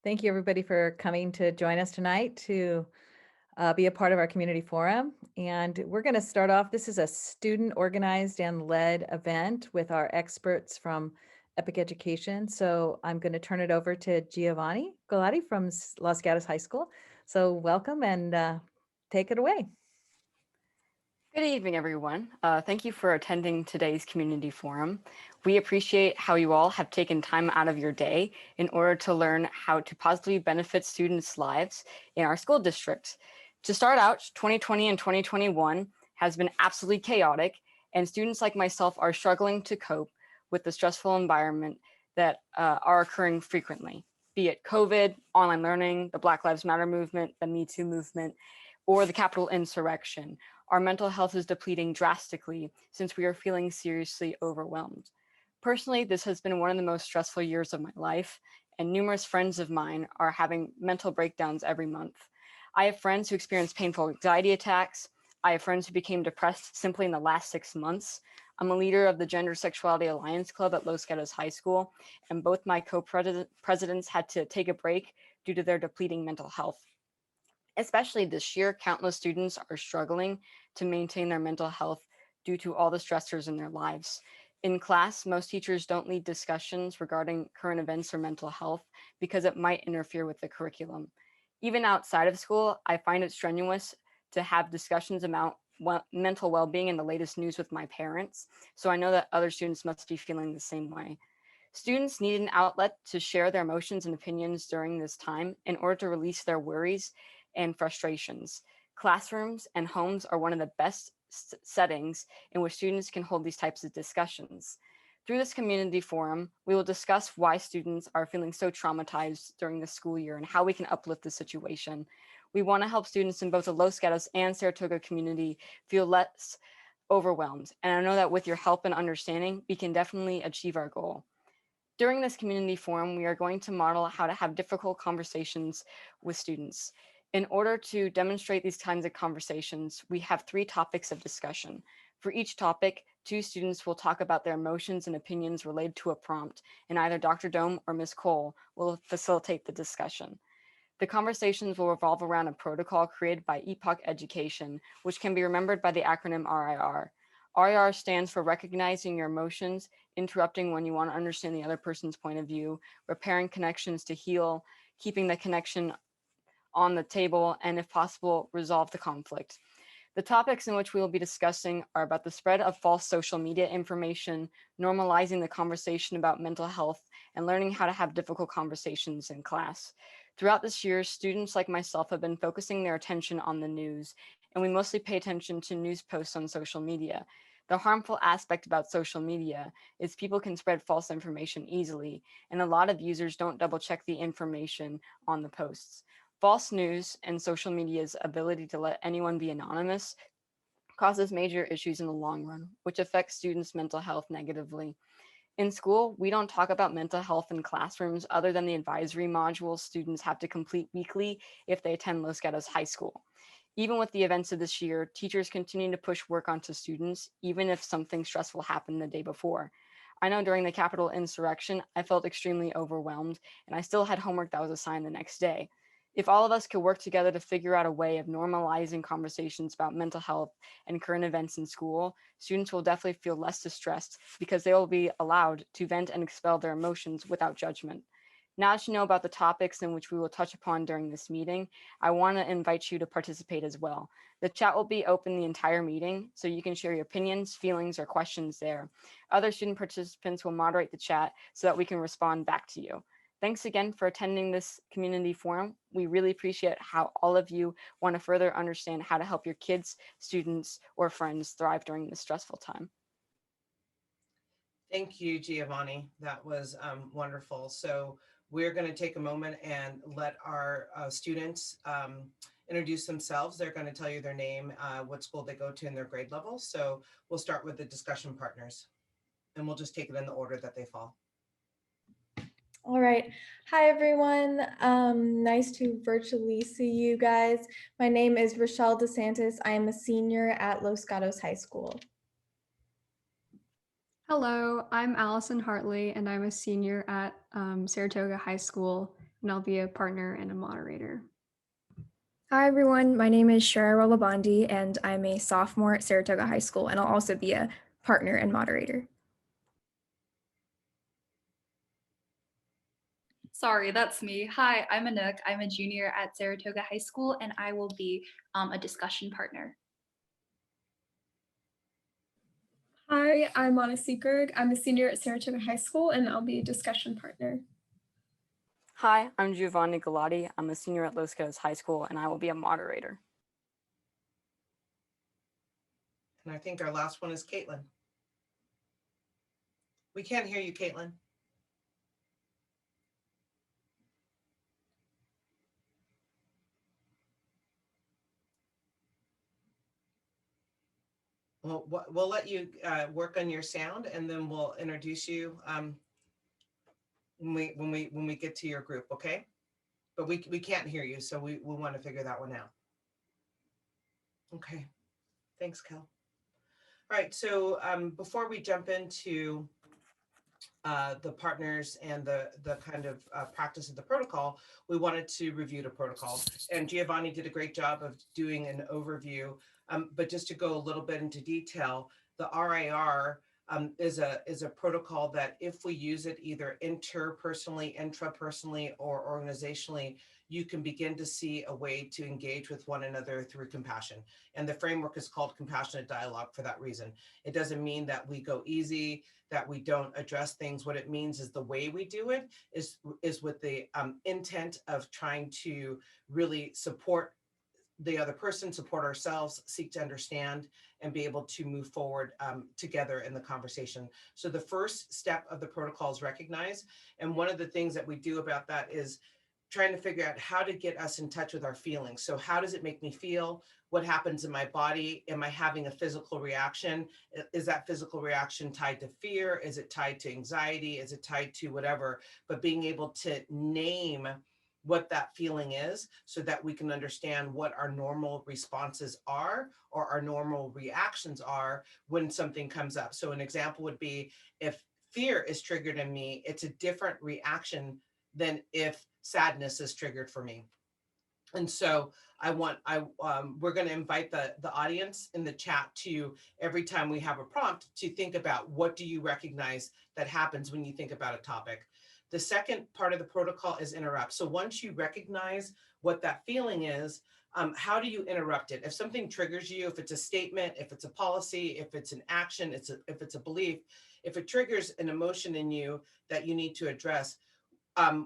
Thank you, everybody, for coming to join us tonight to be a part of our community forum. And we're going to start off. This is a student organized and led event with our experts from Epic Education. So I'm going to turn it over to Giovanni Galati from Los Gatos High School. So welcome and take it away. Good evening, everyone. Thank you for attending today's community forum. We appreciate how you all have taken time out of your day in order to learn how to positively benefit students' lives in our school district. To start out, 2020 and 2021 has been absolutely chaotic, and students like myself are struggling to cope with the stressful environment that are occurring frequently, be it COVID, online learning, the Black Lives Matter movement, the Me Too movement, or the Capitol insurrection. Our mental health is depleting drastically since we are feeling seriously overwhelmed. Personally, this has been one of the most stressful years of my life, and numerous friends of mine are having mental breakdowns every month. I have friends who experience painful anxiety attacks. I have friends who became depressed simply in the last 6 months. I'm a leader of the Gender Sexuality Alliance Club at Los Gatos High School, and both my co-presidents had to take a break due to their depleting mental health. Especially this year, countless students are struggling to maintain their mental health due to all the stressors in their lives. In class, most teachers don't lead discussions regarding current events or mental health because it might interfere with the curriculum. Even outside of school, I find it strenuous to have discussions about mental well-being and the latest news with my parents, so I know that other students must be feeling the same way. Students need an outlet to share their emotions and opinions during this time in order to release their worries and frustrations. Classrooms and homes are one of the best settings in which students can hold these types of discussions. Through this community forum, we will discuss why students are feeling so traumatized during the school year and how we can uplift the situation. We want to help students in both the Los Gatos and Saratoga community feel less overwhelmed. And I know that with your help and understanding, we can definitely achieve our goal. During this community forum, we are going to model how to have difficult conversations with students. In order to demonstrate these kinds of conversations, we have 3 topics of discussion. For each topic, 2 students will talk about their emotions and opinions related to a prompt, and either Dr. Dome or Ms. Cole will facilitate the discussion. The conversations will revolve around a protocol created by Epoch Education, which can be remembered by the acronym RIR. RIR stands for recognizing your emotions, interrupting when you want to understand the other person's point of view, repairing connections to heal, keeping the connection on the table, and if possible, resolve the conflict. The topics in which we will be discussing are about the spread of false social media information, normalizing the conversation about mental health, and learning how to have difficult conversations in class. Throughout this year, students like myself have been focusing their attention on the news, and we mostly pay attention to news posts on social media. The harmful aspect about social media is people can spread false information easily, and a lot of users don't double check the information on the posts. False news and social media's ability to let anyone be anonymous causes major issues in the long run, which affects students' mental health negatively. In school, we don't talk about mental health in classrooms other than the advisory modules students have to complete weekly if they attend Los Gatos High School. Even with the events of this year, teachers continue to push work onto students, even if something stressful happened the day before. I know during the Capitol insurrection, I felt extremely overwhelmed, and I still had homework that was assigned the next day. If all of us could work together to figure out a way of normalizing conversations about mental health and current events in school, students will definitely feel less distressed because they will be allowed to vent and expel their emotions without judgment. Now that you know about the topics in which we will touch upon during this meeting, I want to invite you to participate as well. The chat will be open the entire meeting, so you can share your opinions, feelings, or questions there. Other student participants will moderate the chat so that we can respond back to you. Thanks again for attending this community forum. We really appreciate how all of you want to further understand how to help your kids, students, or friends thrive during this stressful time. Thank you, Giovanni. That was wonderful. So we're going to take a moment and let our students introduce themselves. They're going to tell you their name, what school they go to, and their grade level. So we'll start with the discussion partners, and we'll just take it in the order that they fall. All right. Hi, everyone. Nice to virtually see you guys. My name is Rochelle DeSantis. I am a senior at Los Gatos High School. Hello, I'm Allison Hartley, and I'm a senior at Saratoga High School. and I'll be a partner and a moderator. Hi, everyone. My name is Shara Rolabandi, and I'm a sophomore at Saratoga High School, and I'll also be a partner and moderator. Sorry, that's me. Hi, I'm Anouk. I'm a junior at Saratoga High School, and I will be a discussion partner. Hi, I'm Anna Seeberg. I'm a senior at Saratoga High School, and I'll be a discussion partner. Hi, I'm Giovanni Galati. I'm a senior at Los Gatos High School, and I will be a moderator. And I think our last one is Caitlin. We can't hear you, Caitlin. Well, we'll let you work on your sound, and then we'll introduce you when we get to your group, okay? But we can't hear you, so we want to figure that one out. Okay, thanks, Kel. All right, so before we jump into the partners and the kind of practice of the protocol, we wanted to review the protocol. And Giovanni did a great job of doing an overview, but just to go a little bit into detail, the RIR is a protocol that if we use it either interpersonally, intrapersonally, or organizationally, you can begin to see a way to engage with one another through compassion. And the framework is called compassionate dialogue for that reason. It doesn't mean that we go easy, that we don't address things. What it means is the way we do it is with the intent of trying to really support the other person, support ourselves, seek to understand, and be able to move forward together in the conversation. So the first step of the protocol is recognize. And one of the things that we do about that is trying to figure out how to get us in touch with our feelings. So how does it make me feel? What happens in my body? Am I having a physical reaction? Is that physical reaction tied to fear? Is it tied to anxiety? Is it tied to whatever? But being able to name what that feeling is so that we can understand what our normal responses are or our normal reactions are when something comes up. So an example would be if fear is triggered in me, it's a different reaction than if sadness is triggered for me. And so we're going to invite the audience in the chat to, every time we have a prompt, to think about what do you recognize that happens when you think about a topic. The second part of the protocol is interrupt. So once you recognize what that feeling is, how do you interrupt it? If something triggers you, if it's a statement, if it's a policy, if it's an action, if it's a belief, if it triggers an emotion in you that you need to address,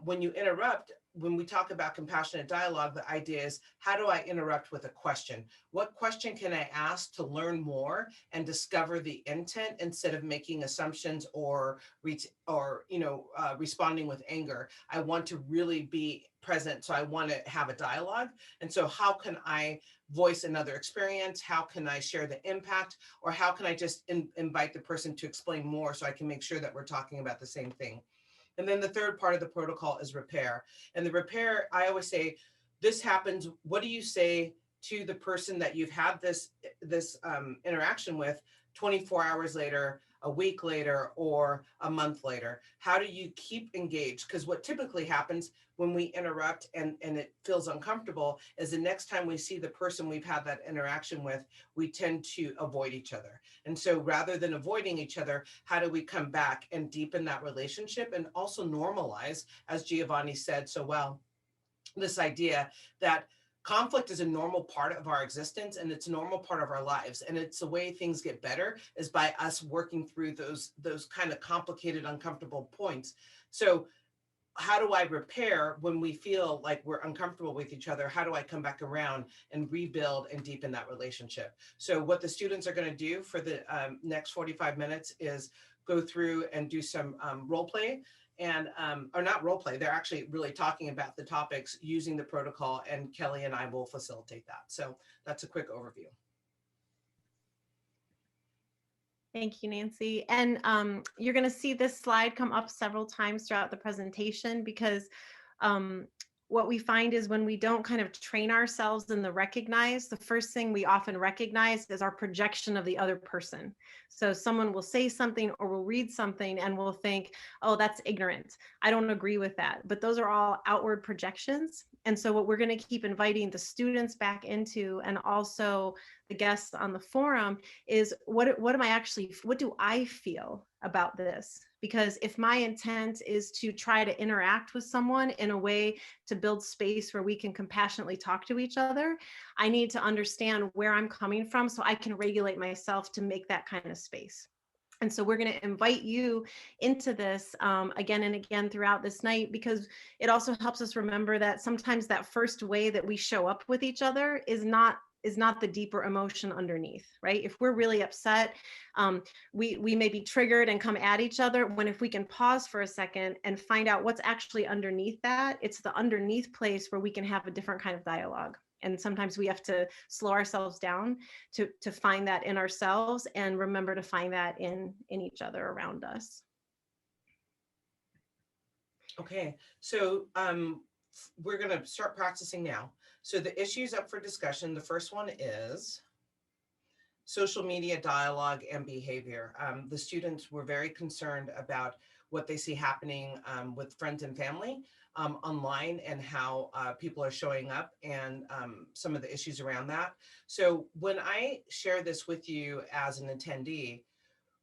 when you interrupt, when we talk about compassionate dialogue, the idea is, how do I interrupt with a question? What question can I ask to learn more and discover the intent instead of making assumptions or responding with anger? I want to really be present. So I want to have a dialogue. And so how can I voice another experience? How can I share the impact? Or how can I just invite the person to explain more so I can make sure that we're talking about the same thing? And then the third part of the protocol is repair. And the repair, I always say, this happens. What do you say to the person that you've had this interaction with 24 hours later, a week later, or a month later? How do you keep engaged? Because what typically happens when we interrupt and it feels uncomfortable is the next time we see the person we've had that interaction with, we tend to avoid each other. And so rather than avoiding each other, how do we come back and deepen that relationship and also normalize, as Giovanni said so well, this idea that conflict is a normal part of our existence and it's a normal part of our lives. And it's the way things get better is by us working through those kind of complicated, uncomfortable points. So how do I repair when we feel like we're uncomfortable with each other? How do I come back around and rebuild and deepen that relationship? So what the students are going to do for the next 45 minutes is go through and do some role play and, or not role play, they're actually really talking about the topics using the protocol, and Kelly and I will facilitate that. So that's a quick overview. Thank you, Nancy. And you're going to see this slide come up several times throughout the presentation because what we find is when we don't kind of train ourselves in the recognize, the first thing we often recognize is our projection of the other person. So someone will say something or will read something and we'll think, oh, that's ignorant. I don't agree with that. But those are all outward projections. And so what we're going to keep inviting the students back into, and also the guests on the forum, is what do I feel about this? Because if my intent is to try to interact with someone in a way to build space where we can compassionately talk to each other, I need to understand where I'm coming from so I can regulate myself to make that kind of space. And so we're going to invite you into this again and again throughout this night, because it also helps us remember that sometimes that first way that we show up with each other is not the deeper emotion underneath, right? If we're really upset, we may be triggered and come at each other, when if we can pause for a second and find out what's actually underneath that, it's the underneath place where we can have a different kind of dialogue. And sometimes we have to slow ourselves down to find that in ourselves, and remember to find that in each other around us. Okay, so we're going to start practicing now. So the issues up for discussion, the first one is social media dialogue and behavior. The students were very concerned about what they see happening with friends and family online, and how people are showing up, and some of the issues around that. So when I share this with you as an attendee,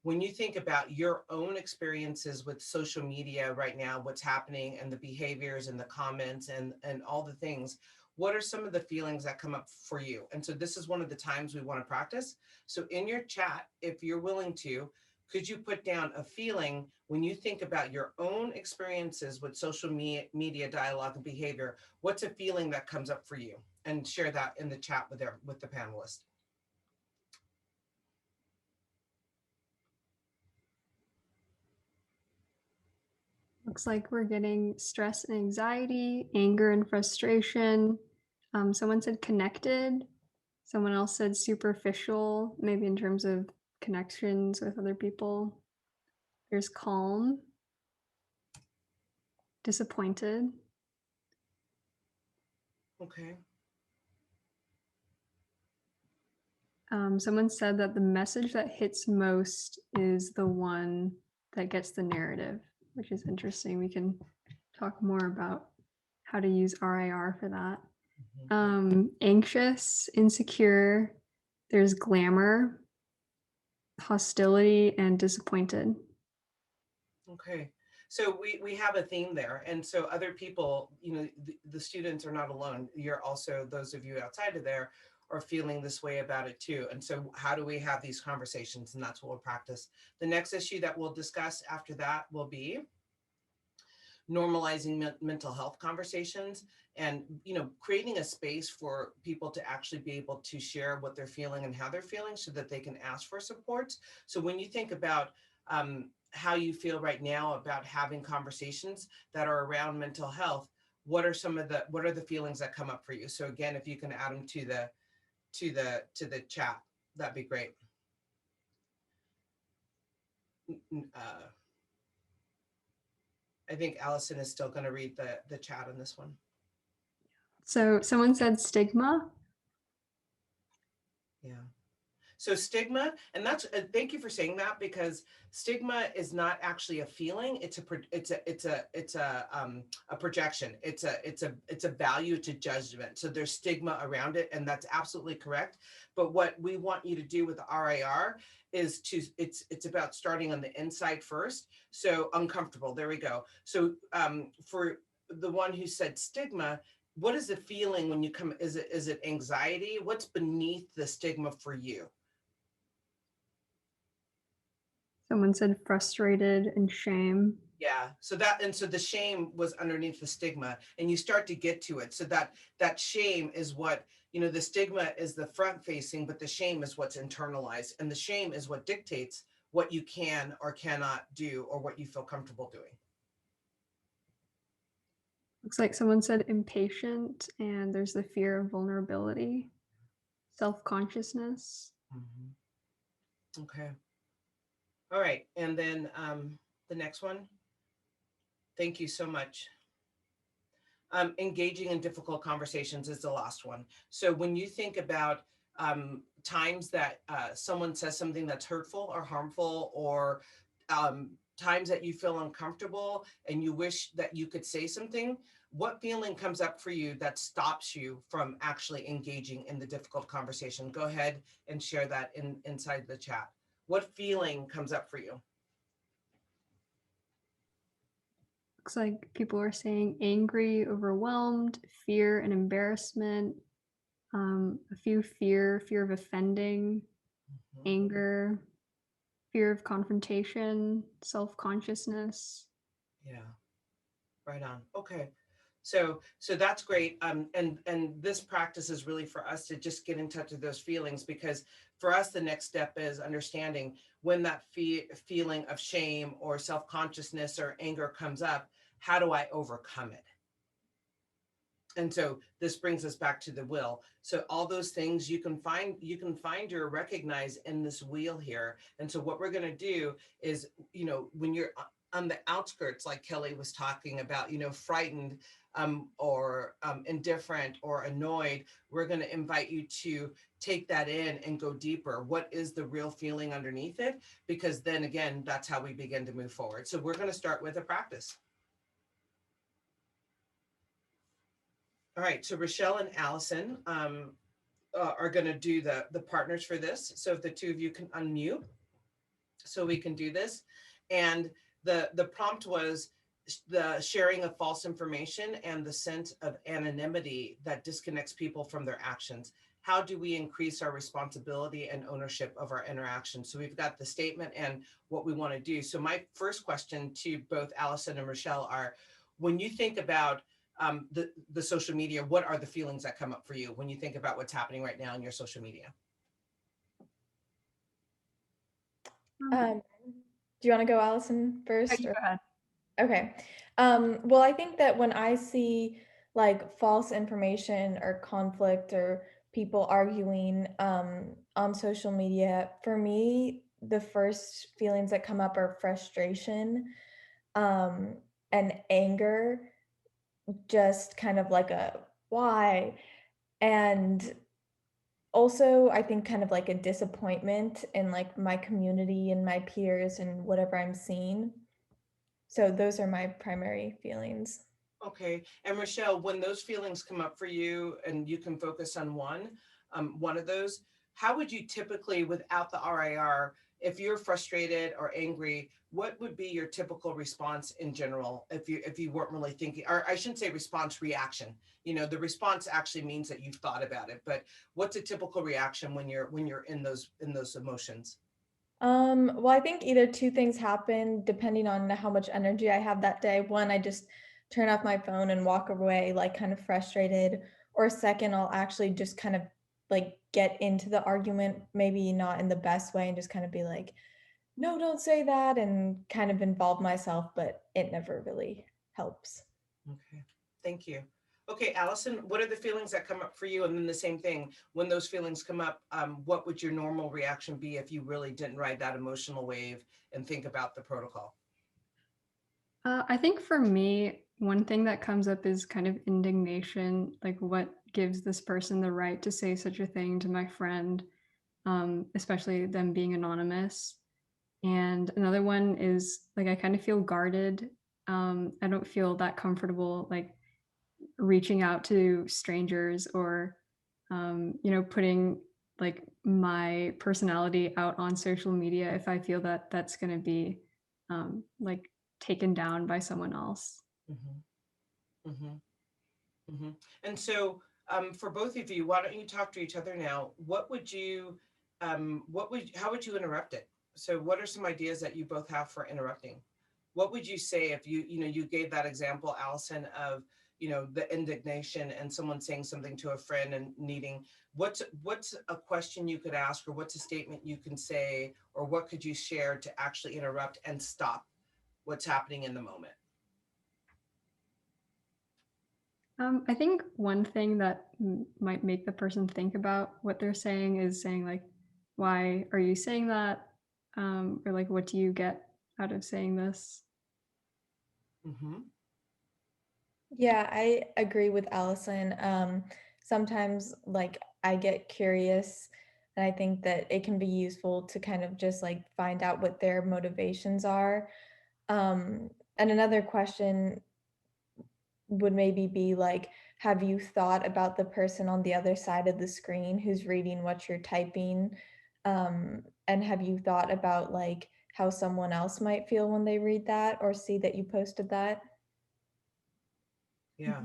when you think about your own experiences with social media right now, what's happening and the behaviors and the comments and all the things, what are some of the feelings that come up for you? And so this is one of the times we want to practice. So in your chat, if you're willing to, could you put down a feeling when you think about your own experiences with social media dialogue and behavior? What's a feeling that comes up for you? And share that in the chat with the panelists. Looks like we're getting stress and anxiety, anger and frustration. Someone said connected. Someone else said superficial, maybe in terms of connections with other people. There's calm, disappointed. Okay. Someone said that the message that hits most is the one that gets the narrative, which is interesting. We can talk more about how to use RIR for that. Anxious, insecure, there's glamour, hostility, and disappointed. Okay. So we have a theme there. And so other people, the students are not alone. You're also, those of you outside of there are feeling this way about it too. And so how do we have these conversations? And that's what we'll practice. The next issue that we'll discuss after that will be normalizing mental health conversations, and creating a space for people to actually be able to share what they're feeling and how they're feeling, so that they can ask for support. So when you think about how you feel right now about having conversations that are around mental health, what are the feelings that come up for you? So again, if you can add them to the chat, that'd be great. I think Allison is still going to read the chat on this one. So someone said stigma. Yeah. So stigma, and that's thank you for saying that, because stigma is not actually a feeling. It's a projection. It's a value to judgment. So there's stigma around it, and that's absolutely correct. But what we want you to do with the RIR is it's about starting on the inside first. So uncomfortable. There we go. So for the one who said stigma, what is the feeling when you come? Is it anxiety? What's beneath the stigma for you? Someone said frustrated and shame. Yeah. So the shame was underneath the stigma, and you start to get to it. So that shame is what, the stigma is the front facing, but the shame is what's internalized, and the shame is what dictates what you can or cannot do, or what you feel comfortable doing. Looks like someone said impatient, and there's the fear of vulnerability, self-consciousness. Mm-hmm. Okay. All right. And then the next one. Thank you so much. Engaging in difficult conversations is the last one. So when you think about times that someone says something that's hurtful or harmful, or times that you feel uncomfortable and you wish that you could say something, what feeling comes up for you that stops you from actually engaging in the difficult conversation? Go ahead and share that inside the chat. What feeling comes up for you? Looks like people are saying angry, overwhelmed, fear and embarrassment, a few fear of offending, anger, fear of confrontation, self-consciousness. Yeah, right on. Okay. So that's great. And this practice is really for us to just get in touch with those feelings, because for us, the next step is understanding when that feeling of shame or self-consciousness or anger comes up, how do I overcome it? And so this brings us back to the will. So all those things you can find or recognize in this wheel here. And so what we're going to do is, when you're on the outskirts, like Kelly was talking about, frightened or indifferent or annoyed, we're going to invite you to take that in and go deeper. What is the real feeling underneath it? Because then again, that's how we begin to move forward. So we're going to start with a practice. All right, so Rochelle and Allison are going to do the partners for this. So if the two of you can unmute, so we can do this. And the prompt was the sharing of false information and the sense of anonymity that disconnects people from their actions. How do we increase our responsibility and ownership of our interactions? So we've got the statement and what we want to do. So my first question to both Allison and Rochelle are, when you think about the social media, what are the feelings that come up for you when you think about what's happening right now in your social media? Do you want to go, Allison, first? Go ahead. Okay. Well, I think that when I see like false information or conflict or people arguing on social media, for me, the first feelings that come up are frustration and anger, just kind of like a why. And also, I think kind of like a disappointment in like my community and my peers and whatever I'm seeing. So those are my primary feelings. Okay. And Rochelle, when those feelings come up for you and you can focus on one of those, how would you typically, without the RIR, if you're frustrated or angry, what would be your typical response in general if you weren't really thinking, or I shouldn't say response, reaction. The response actually means that you've thought about it, but what's a typical reaction when you're in those emotions? Well, I think either two things happen depending on how much energy I have that day. One, I just turn off my phone and walk away, like kind of frustrated. Or second, I'll actually just kind of like get into the argument, maybe not in the best way, and just kind of be like, no, don't say that, and kind of involve myself, but it never really helps. Okay, thank you. Okay, Allison, what are the feelings that come up for you? And then the same thing, when those feelings come up, what would your normal reaction be if you really didn't ride that emotional wave and think about the protocol? I think for me, one thing that comes up is kind of indignation, like what gives this person the right to say such a thing to my friend, especially them being anonymous. And another one is like I kind of feel guarded. I don't feel that comfortable like reaching out to strangers or putting like my personality out on social media if I feel that that's going to be like taken down by someone else. Mm-hmm. Mm-hmm. Mm-hmm. And so for both of you, why don't you talk to each other now? How would you interrupt it? So what are some ideas that you both have for interrupting? What would you say if you gave that example, Allison, of, the indignation and someone saying something to a friend and needing, what's a question you could ask, or what's a statement you can say, or what could you share to actually interrupt and stop what's happening in the moment? I think one thing that might make the person think about what they're saying is saying like, why are you saying that? Or like, what do you get out of saying this? Mm-hmm. Yeah, I agree with Allison. Sometimes like I get curious and I think that it can be useful to kind of just like find out what their motivations are. And another question would maybe be like, have you thought about the person on the other side of the screen who's reading what you're typing? And have you thought about like how someone else might feel when they read that or see that you posted that? Yeah,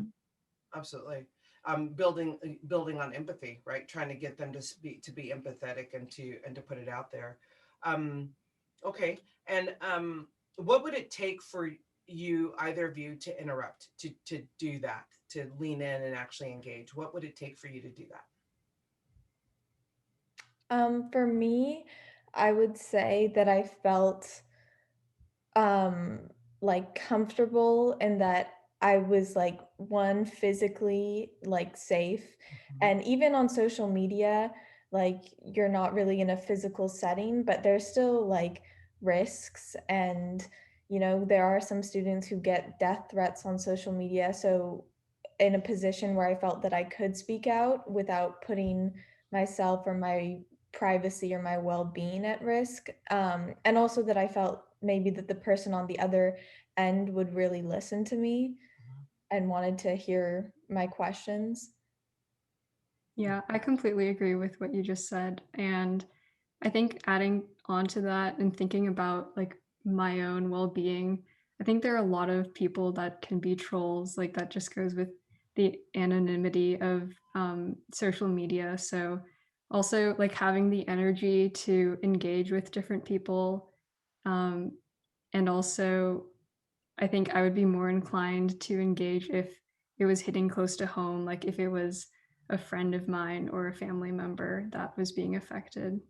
absolutely. Building on empathy, right? Trying to get them to be empathetic and to put it out there. Um, okay. And what would it take for you, either of you, to interrupt, to do that, to lean in and actually engage? What would it take for you to do that? For me, I would say that I felt um like comfortable and that I was like one physically like safe. Mhm. And even on social media, like you're not really in a physical setting, but there's still like risks. And there are some students who get death threats on social media. So in a position where I felt that I could speak out without putting myself or my privacy or my well-being at risk, and also that I felt maybe that the person on the other end would really listen to me and wanted to hear my questions. Yeah, I completely agree with what you just said. And I think adding on to that and thinking about like my own well-being, I think there are a lot of people that can be trolls. Like that just goes with the anonymity of social media. So also like having the energy to engage with different people. Um, and also I think I would be more inclined to engage if it was hitting close to home, like if it was a friend of mine or a family member that was being affected.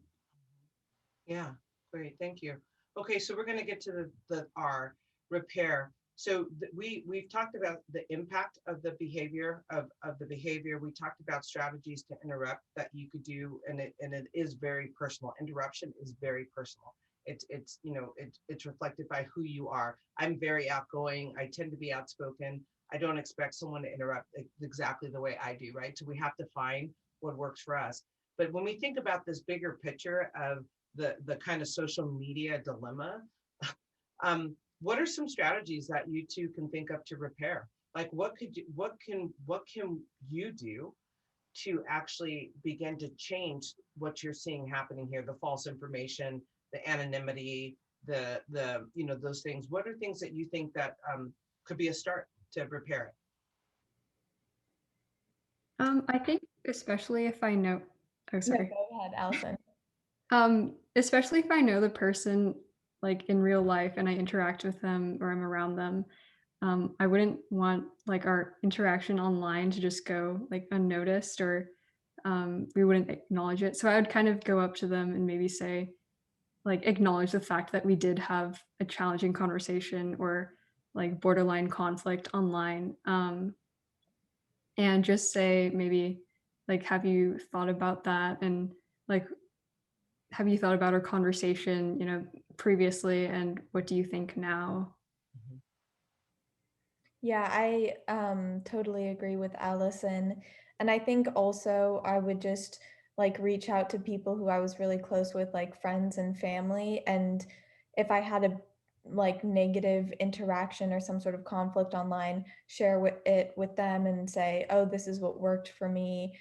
Yeah, great, thank you. Okay, so we're going to get to the R, repair. So we've talked about the impact of the behavior of the behavior. We talked about strategies to interrupt that you could do, and it is very personal. Interruption is very personal. It's reflected by who you are. I'm very outgoing. I tend to be outspoken. I don't expect someone to interrupt exactly the way I do, right? So we have to find what works for us. But when we think about this bigger picture of the kind of social media dilemma, what are some strategies that you two can think of to repair? Like what can you do to actually begin to change what you're seeing happening here, the false information, the anonymity, the those things? What are things that you think that could be a start to repair it? I think especially if I know, oh No, sorry. go ahead, Allison. Especially if I know the person like in real life and I interact with them or I'm around them, I wouldn't want like our interaction online to just go like unnoticed or we wouldn't acknowledge it. So I would kind of go up to them and maybe say, like, acknowledge the fact that we did have a challenging conversation or like borderline conflict online. And just say maybe like, have you thought about that? And like, have you thought about our conversation, previously, and what do you think now? Mhm. Yeah, I totally agree with Allison. And I think also I would just like reach out to people who I was really close with, like friends and family. And if I had a like negative interaction or some sort of conflict online, share it with them and say, oh, this is what worked for me.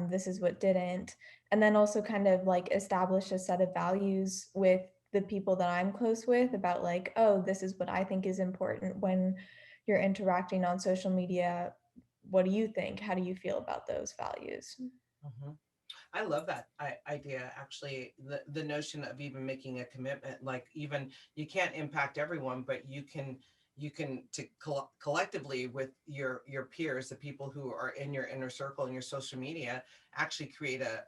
This is what didn't. And then also kind of like establish a set of values with the people that I'm close with about like, oh, this is what I think is important when you're interacting on social media. What do you think? How do you feel about those values? Mhm. I love that idea, actually, the notion of even making a commitment, like even you can't impact everyone, but you can collectively with your peers, the people who are in your inner circle and your social media, actually create a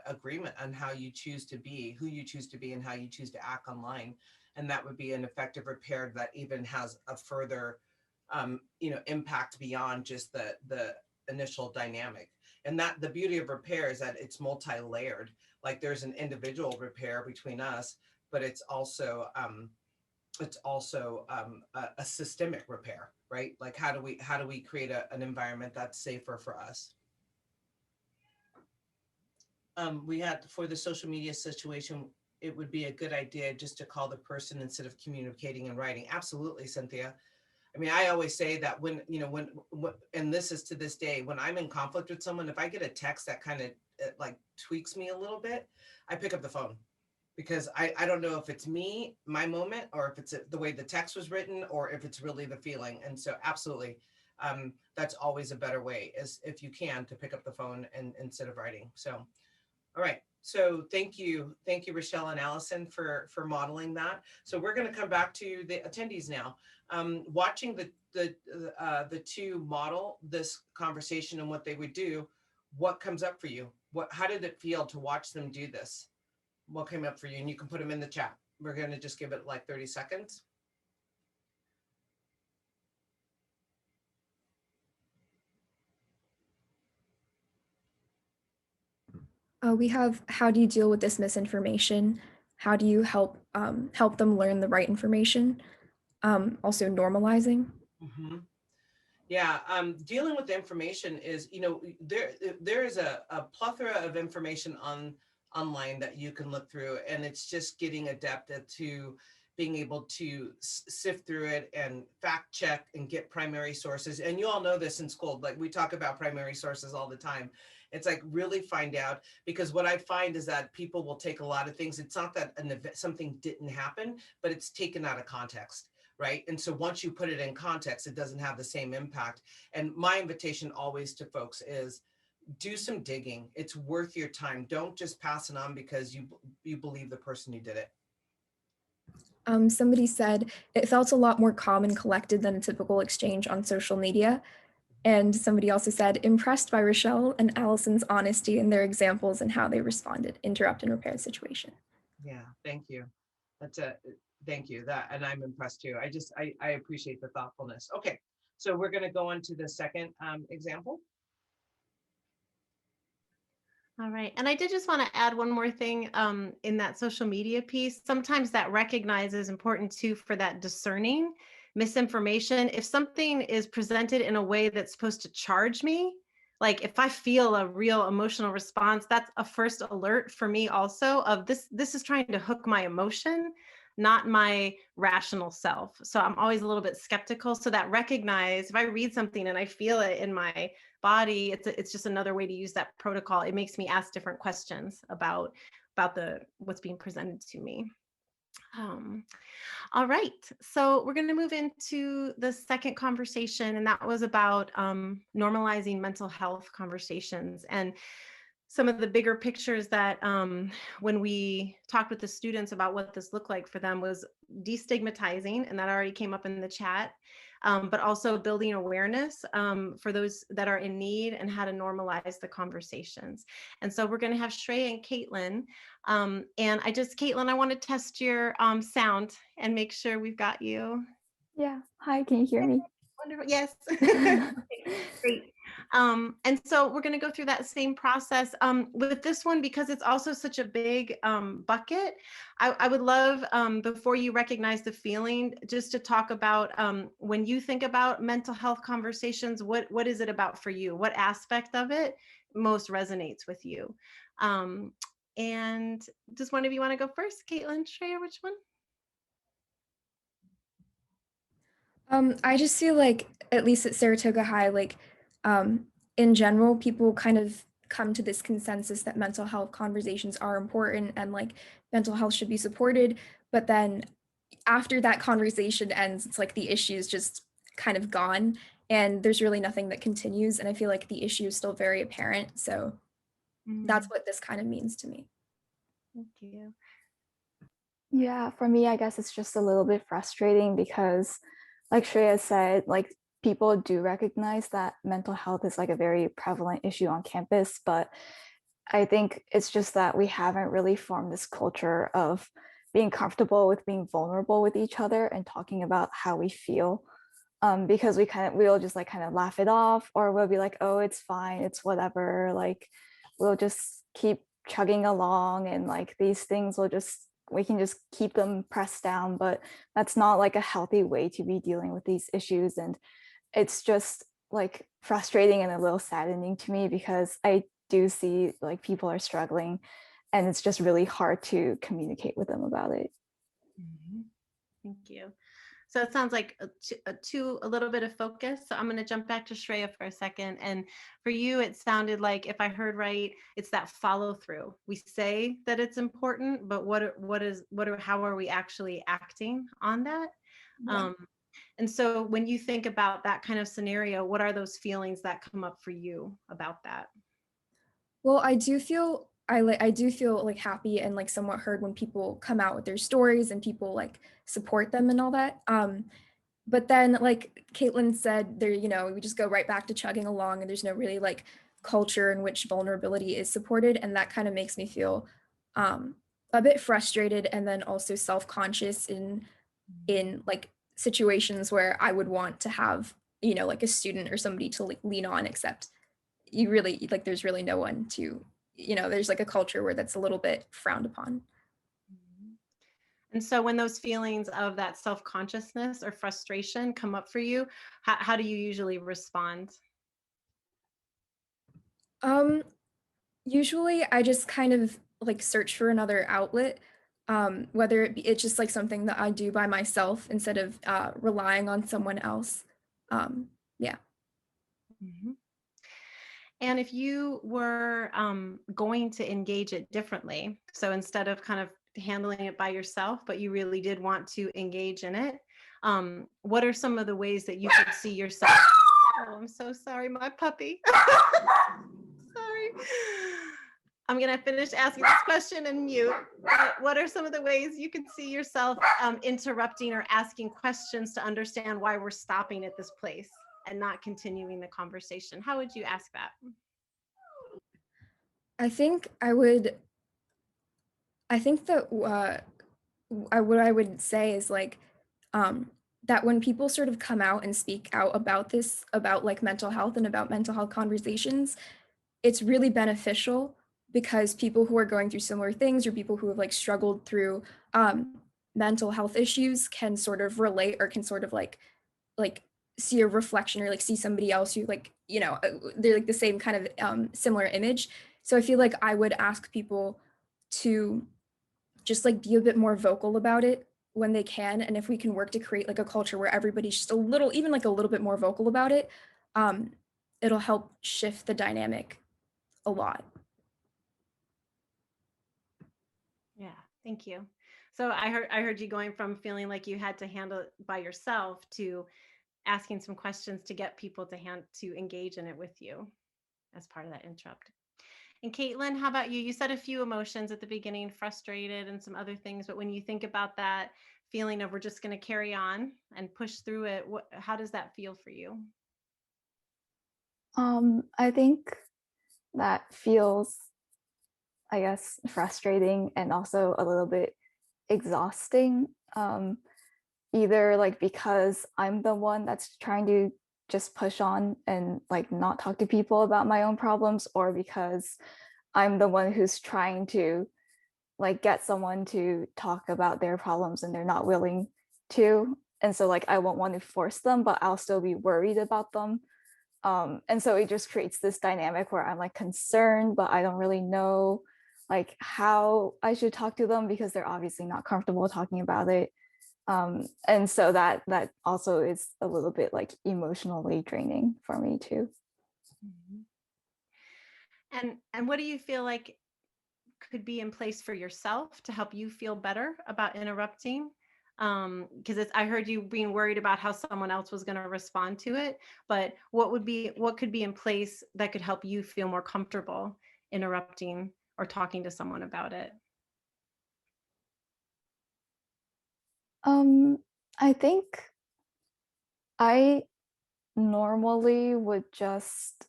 agreement on how you choose to be, who you choose to be, and how you choose to act online. And that would be an effective repair that even has a further impact beyond just the initial dynamic. And that the beauty of repair is that it's multi-layered. Like there's an individual repair between us, but it's also it's also a systemic repair, right? Like how do we create an environment that's safer for us? We had for the social media situation, it would be a good idea just to call the person instead of communicating and writing. Absolutely, Cynthia. I mean, I always say that when, you know, when and this is to this day, when I'm in conflict with someone, if I get a text that kind of like tweaks me a little bit, I pick up the phone because I don't know if it's me, my moment, or if it's the way the text was written, or if it's really the feeling. And so absolutely, that's always a better way is if you can to pick up the phone and instead of writing. So all right. So thank you, Rochelle and Allison for modeling that. So we're going to come back to the attendees now. Watching the two model this conversation and what they would do, what comes up for you? How did it feel to watch them do this? What came up for you? And you can put them in the chat. We're going to just give it like 30 seconds. We have, how do you deal with this misinformation? How do you help them learn the right information? Also normalizing. Mm-hmm. Yeah, dealing with the information is, you know, there is a plethora of information online that you can look through, and it's just getting adept to being able to sift through it and fact check and get primary sources. And you all know this in school, like we talk about primary sources all the time. It's like really find out, because what I find is that people will take a lot of things. It's not that an event, something didn't happen, but it's taken out of context. Right. And so once you put it in context, it doesn't have the same impact. And my invitation always to folks is do some digging. It's worth your time. Don't just pass it on because you believe the person who did it. Somebody said it felt a lot more calm and collected than a typical exchange on social media. And somebody also said, impressed by Rochelle and Allison's honesty in their examples and how they responded, interrupt and repair the situation. Yeah, thank you. Thank you. And I'm impressed too. I appreciate the thoughtfulness. Okay, so we're going to go on to the second example. All right. And I did just want to add one more thing in that social media piece. Sometimes that recognize is important too for that discerning misinformation. If something is presented in a way that's supposed to charge me, like if I feel a real emotional response, that's a first alert for me also of this is trying to hook my emotion, not my rational self. So I'm always a little bit skeptical. So that recognize, if I read something and I feel it in my body, it's just another way to use that protocol. It makes me ask different questions about what's being presented to me. All right, so we're going to move into the second conversation, and that was about normalizing mental health conversations. And some of the bigger pictures that when we talked with the students about what this looked like for them was destigmatizing, and that already came up in the chat, but also building awareness for those that are in need and how to normalize the conversations. And so we're going to have Shreya and Caitlin. And Caitlin, I want to test your sound and make sure we've got you. Yeah. Hi, can you hear me? Wonderful. Yes. Great. And so we're going to go through that same process with this one, because it's also such a big bucket. I would love, before you recognize the feeling, just to talk about when you think about mental health conversations, what is it about for you? What aspect of it most resonates with you? And does one of you want to go first? Caitlin, Shreya, which one? I just feel like, at least at Saratoga High, like in general, people kind of come to this consensus that mental health conversations are important and like mental health should be supported. But then after that conversation ends, it's like the issue is just kind of gone and there's really nothing that continues. And I feel like the issue is still very apparent. So that's what this kind of means to me. Thank you. Yeah, for me, I guess it's just a little bit frustrating because, like Shreya said, like people do recognize that mental health is like a very prevalent issue on campus, but I think it's just that we haven't really formed this culture of being comfortable with being vulnerable with each other and talking about how we feel. Because we'll just like kind of laugh it off, or we'll be like, oh, it's fine, it's whatever, like we'll just keep chugging along and like these things will just we can just keep them pressed down, but that's not like a healthy way to be dealing with these issues. And it's just like frustrating and a little saddening to me because I do see like people are struggling and it's just really hard to communicate with them about it. Thank you. So it sounds like a little bit of focus. So I'm going to jump back to Shreya for a second. And for you, it sounded like, if I heard right, it's that follow through. We say that it's important, but how are we actually acting on that? Yeah. And so when you think about that kind of scenario, what are those feelings that come up for you about that? Well, I do feel like happy and like somewhat heard when people come out with their stories and people like support them and all that. But then like Caitlin said, there, we just go right back to chugging along and there's no really like culture in which vulnerability is supported. And that kind of makes me feel a bit frustrated and then also self-conscious in like situations where I would want to have, like a student or somebody to like lean on, except you really like there's really no one to, there's like a culture where that's a little bit frowned upon. And so when those feelings of that self-consciousness or frustration come up for you, how do you usually respond? Usually I just kind of like search for another outlet, whether it's just like something that I do by myself instead of relying on someone else. Yeah. Mhm. And if you were going to engage it differently, so instead of kind of handling it by yourself, but you really did want to engage in it, what are some of the ways that you could see yourself? Oh, I'm so sorry, my puppy. Sorry. I'm going to finish asking this question and mute. What are some of the ways you could see yourself interrupting or asking questions to understand why we're stopping at this place and not continuing the conversation? How would you ask that? I think that what I would say is like that when people sort of come out and speak out about this, about like mental health and about mental health conversations, it's really beneficial because people who are going through similar things or people who have like struggled through mental health issues can sort of relate or can sort of like see a reflection or like see somebody else who like they're like the same kind of similar image. So I feel like I would ask people to just like be a bit more vocal about it when they can, and if we can work to create like a culture where everybody's just a little, even like a little bit more vocal about it, um it'll help shift the dynamic a lot. Yeah, thank you. So I heard you going from feeling like you had to handle it by yourself to asking some questions to get people to engage in it with you as part of that interrupt. And Caitlin, how about you? You said a few emotions at the beginning, frustrated and some other things, but when you think about that feeling of we're just going to carry on and push through it, how does that feel for you? I think that feels, I guess, frustrating and also a little bit exhausting. Either like because I'm the one that's trying to just push on and like not talk to people about my own problems, or because I'm the one who's trying to like get someone to talk about their problems and they're not willing to. And so like I won't want to force them, but I'll still be worried about them. And so it just creates this dynamic where I'm like concerned, but I don't really know like how I should talk to them because they're obviously not comfortable talking about it. And so that also is a little bit like emotionally draining for me too. And what do you feel like could be in place for yourself to help you feel better about interrupting? Because I heard you being worried about how someone else was going to respond to it, but what could be in place that could help you feel more comfortable interrupting or talking to someone about it? I think I normally would just,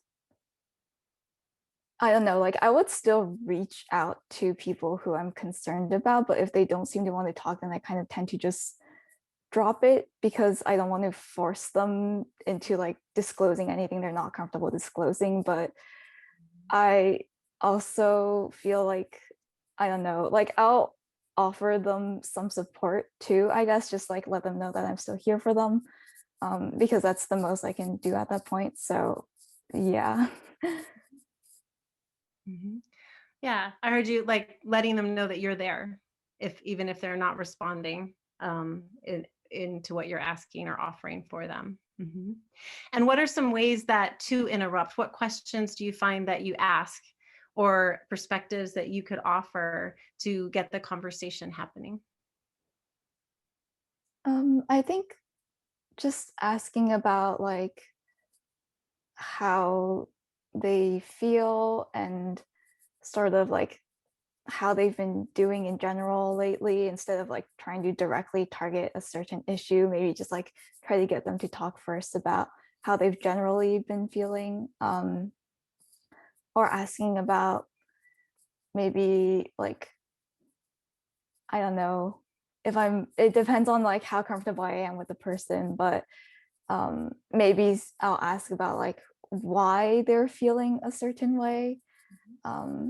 I don't know, like I would still reach out to people who I'm concerned about, but if they don't seem to want to talk, then I kind of tend to just drop it because I don't want to force them into like disclosing anything they're not comfortable disclosing. But I also feel like, I don't know, like offer them some support too, I guess, just like let them know that I'm still here for them, because that's the most I can do at that point. So yeah. Yeah, I heard you like letting them know that you're there, even if they're not responding into what you're asking or offering for them. And what are some ways that to interrupt? What questions do you find that you ask, or perspectives that you could offer to get the conversation happening? I think just asking about like how they feel and sort of like how they've been doing in general lately, instead of like trying to directly target a certain issue, maybe just like try to get them to talk first about how they've generally been feeling, or asking about maybe like, I don't know, it depends on like how comfortable I am with the person, but maybe I'll ask about like why they're feeling a certain way.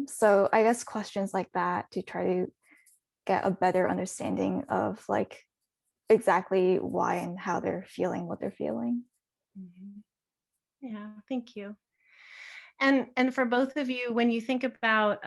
So I guess questions like that to try to get a better understanding of like exactly why and how they're feeling what they're feeling. Yeah, thank you. And for both of you, when you think about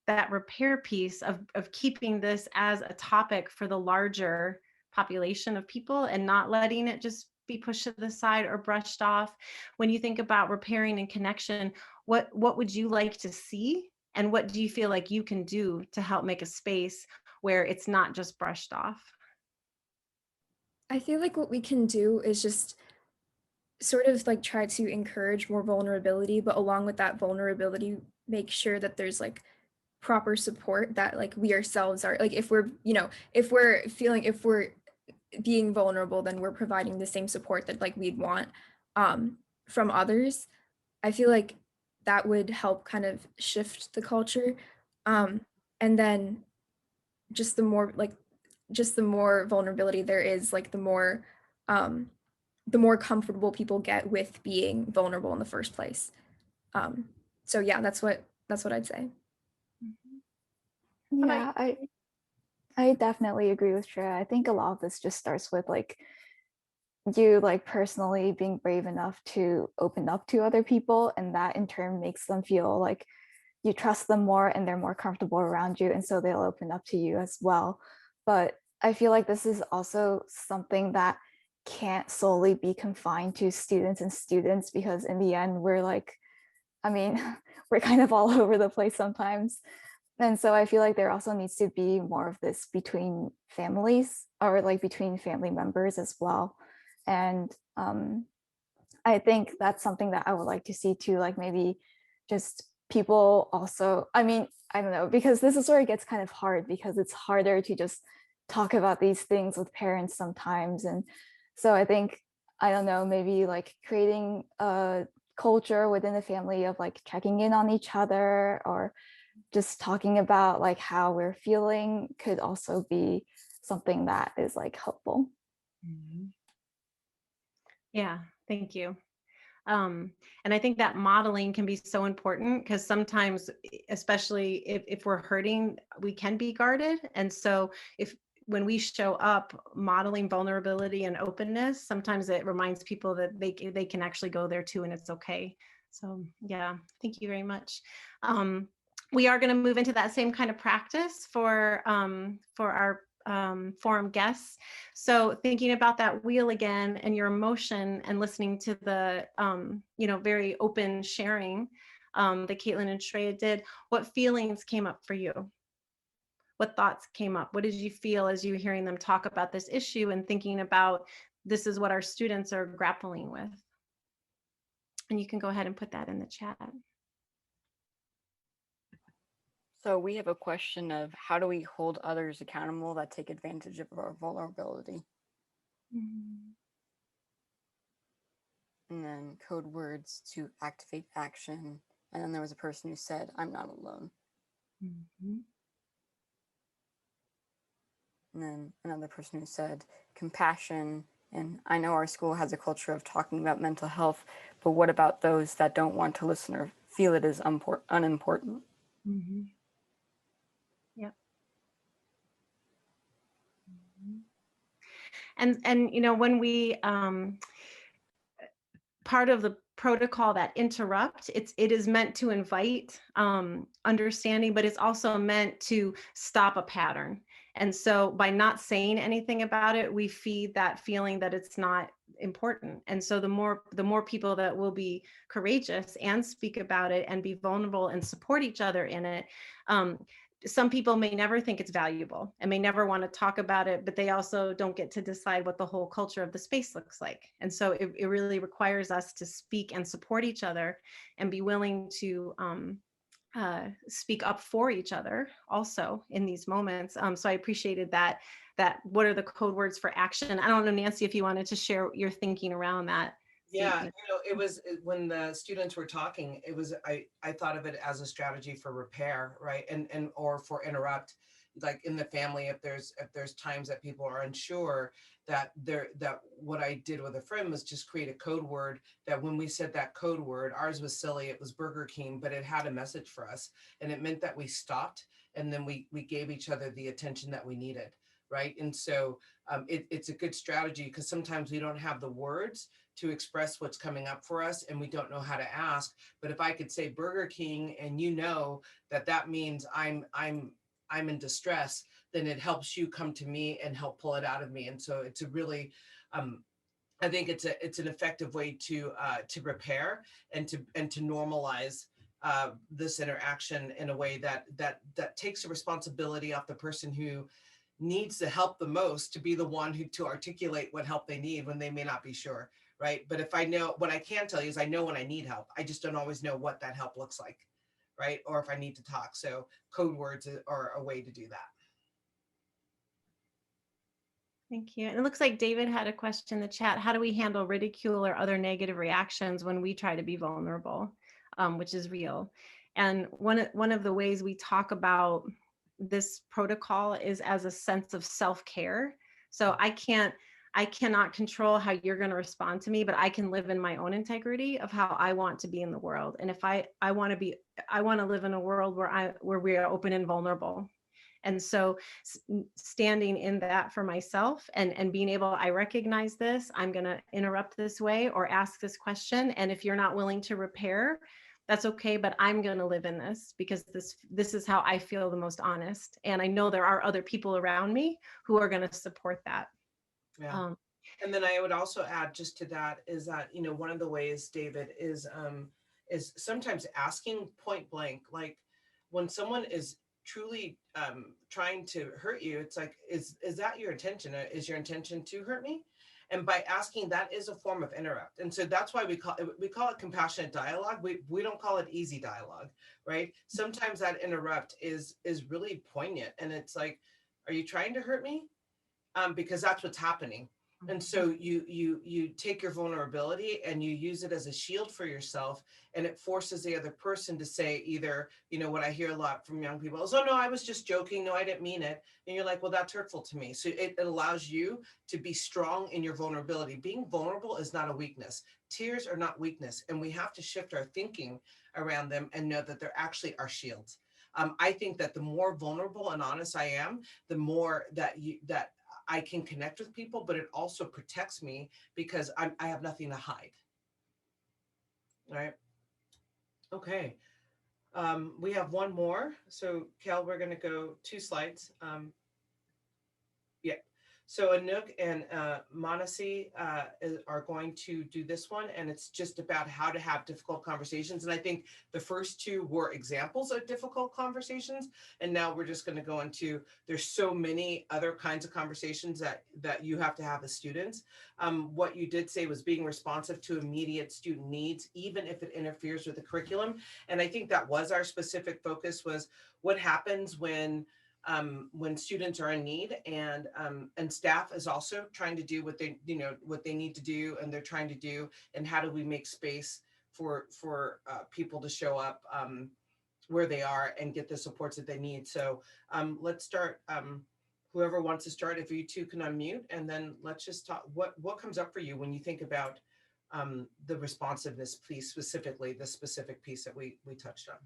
that repair piece of keeping this as a topic for the larger population of people and not letting it just be pushed to the side or brushed off, when you think about repairing and connection, what would you like to see, and what do you feel like you can do to help make a space where it's not just brushed off? I feel like what we can do is just sort of like try to encourage more vulnerability, but along with that vulnerability, make sure that there's like proper support that like we ourselves are like, if we're, you know, if we're being vulnerable, then we're providing the same support that like we'd want from others. I feel like that would help kind of shift the culture. And then just the more like just the more vulnerability there is, like the more comfortable people get with being vulnerable in the first place. So yeah, that's what I'd say. Yeah, I definitely agree with Shreya. I think a lot of this just starts with like you like personally being brave enough to open up to other people, and that in turn makes them feel like you trust them more and they're more comfortable around you, and so they'll open up to you as well. But I feel like this is also something that can't solely be confined to students and students, because in the end we're like, I mean, we're kind of all over the place sometimes. And so I feel like there also needs to be more of this between families, or like between family members as well. And I think that's something that I would like to see too, like maybe just people also, I mean, I don't know, because this is where it gets kind of hard, because it's harder to just talk about these things with parents sometimes. And so I think, I don't know, maybe like creating a culture within the family of like checking in on each other, or just talking about like how we're feeling could also be something that is like helpful. Yeah, thank you. And I think that modeling can be so important, because sometimes, especially if we're hurting, we can be guarded. And so when we show up modeling vulnerability and openness, sometimes it reminds people that they can actually go there too, and it's okay. So yeah, thank you very much. We are going to move into that same kind of practice for our forum guests. So thinking about that wheel again and your emotion, and listening to the very open sharing that Caitlin and Shreya did, what feelings came up for you? What thoughts came up? What did you feel as you were hearing them talk about this issue and thinking about this is what our students are grappling with? And you can go ahead and put that in the chat. So we have a question of, how do we hold others accountable that take advantage of our vulnerability? And then code words to activate action. And then there was a person who said, I'm not alone. And then another person who said, compassion. And I know our school has a culture of talking about mental health, but what about those that don't want to listen or feel it is unimportant? Yep. And you know, when we part of the protocol that interrupt, it is meant to invite understanding, but it's also meant to stop a pattern. And so by not saying anything about it, we feed that feeling that it's not important. And so the more people that will be courageous and speak about it and be vulnerable and support each other in it, some people may never think it's valuable and may never want to talk about it, but they also don't get to decide what the whole culture of the space looks like. And so it really requires us to speak and support each other and be willing to speak up for each other also in these moments. So I appreciated that what are the code words for action? I don't know, Nancy, if you wanted to share your thinking around that. Yeah, statement. you know, when the students were talking, I thought of it as a strategy for repair, right? And or for interrupt, like in the family, if there's times that people are unsure, that what I did with a friend was just create a code word that when we said that code word, ours was silly, it was Burger King, but it had a message for us. And it meant that we stopped and then we gave each other the attention that we needed, right? And so it's a good strategy because sometimes we don't have the words to express what's coming up for us and we don't know how to ask. But if I could say Burger King and you know that means I'm in distress, then it helps you come to me and help pull it out of me. And so it's a really I think it's an effective way to repair and to normalize this interaction in a way that takes the responsibility off the person who needs the help the most to be the one who to articulate what help they need when they may not be sure, right? But if I know, what I can tell you is I know when I need help. I just don't always know what that help looks like, right? Or if I need to talk. So code words are a way to do that. Thank you. And it looks like David had a question in the chat. How do we handle ridicule or other negative reactions when we try to be vulnerable, which is real? And one of the ways we talk about this protocol is as a sense of self-care. So I cannot control how you're going to respond to me, but I can live in my own integrity of how I want to be in the world. And if I want to live in a world where we are open and vulnerable. And so standing in that for myself and being able, I recognize this, I'm going to interrupt this way or ask this question. And if you're not willing to repair, that's okay, but I'm going to live in this because this is how I feel the most honest. And I know there are other people around me who are going to support that. Yeah. And then I would also add just to that is that, you know, one of the ways, David, is sometimes asking point blank, like when someone is truly trying to hurt you, it's like, is that your intention? Is your intention to hurt me? And by asking, that is a form of interrupt. And so that's why we call it compassionate dialogue. We don't call it easy dialogue, right? Sometimes that interrupt is really poignant. And it's like, are you trying to hurt me? Because that's what's happening. And so you take your vulnerability and you use it as a shield for yourself, and it forces the other person to say either, you know, what I hear a lot from young people is, oh no, I was just joking. No, I didn't mean it. And you're like, well, that's hurtful to me. So it allows you to be strong in your vulnerability. Being vulnerable is not a weakness. Tears are not weakness. And we have to shift our thinking around them and know that they're actually our shields. I think that the more vulnerable and honest I am, the more that I can connect with people, but it also protects me because I have nothing to hide. All right. Okay. We have one more. So Kel, we're going to go 2 slides. Yeah. So Anouk and Manasi are going to do this one, and it's just about how to have difficult conversations. And I think the first 2 were examples of difficult conversations, and now we're just going to go into, there's so many other kinds of conversations that you have to have as students. What you did say was being responsive to immediate student needs, even if it interferes with the curriculum. And I think that was our specific focus, was what happens when students are in need, and staff is also trying to do what they need to do, and they're trying to do, and how do we make space for people to show up where they are and get the supports that they need. So let's start. Whoever wants to start, if you 2 can unmute, and then let's just talk. What comes up for you when you think about the responsiveness piece, specifically the specific piece that we touched on?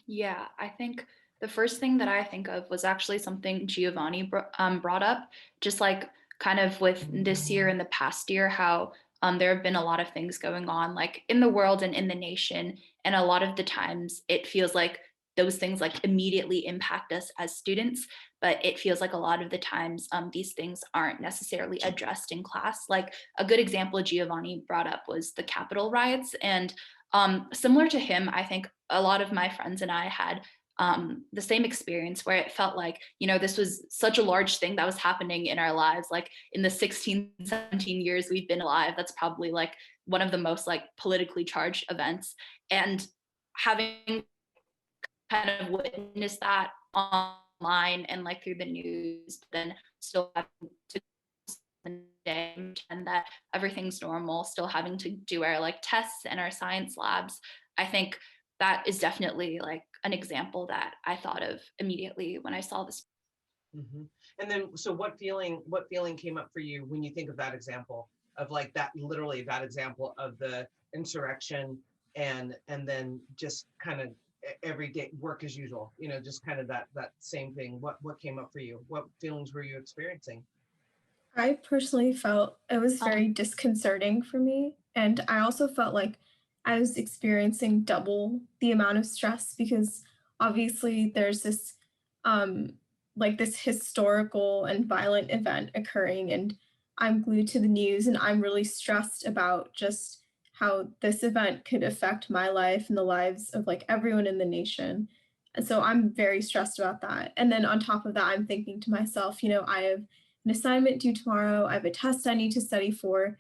Yeah, I think the first thing that I think of was actually something Giovanni brought up, just like kind of with this year and the past year, how there have been a lot of things going on like in the world and in the nation. And a lot of the times it feels like those things like immediately impact us as students, but it feels like a lot of the times these things aren't necessarily addressed in class. Like a good example Giovanni brought up was the Capitol riots. And similar to him, I think a lot of my friends and I had the same experience where it felt like, you know, this was such a large thing that was happening in our lives. Like in the 16, 17 years we've been alive, that's probably like one of the most like politically charged events. And having kind of witnessed that online and like through the news, then still having to and that everything's normal, still having to do our like tests and our science labs. I think that is definitely like an example that I thought of immediately when I saw this. And then, so what feeling came up for you when you think of that example of like that, literally that example of the insurrection and then just kind of everyday work as usual, you know, just kind of that same thing. What came up for you? What feelings were you experiencing? I personally felt it was very disconcerting for me. And I also felt like I was experiencing double the amount of stress because obviously there's this um like this historical and violent event occurring and I'm glued to the news and I'm really stressed about just how this event could affect my life and the lives of like everyone in the nation. And so I'm very stressed about that. And then on top of that, I'm thinking to myself, you know, I have an assignment due tomorrow. I have a test I need to study for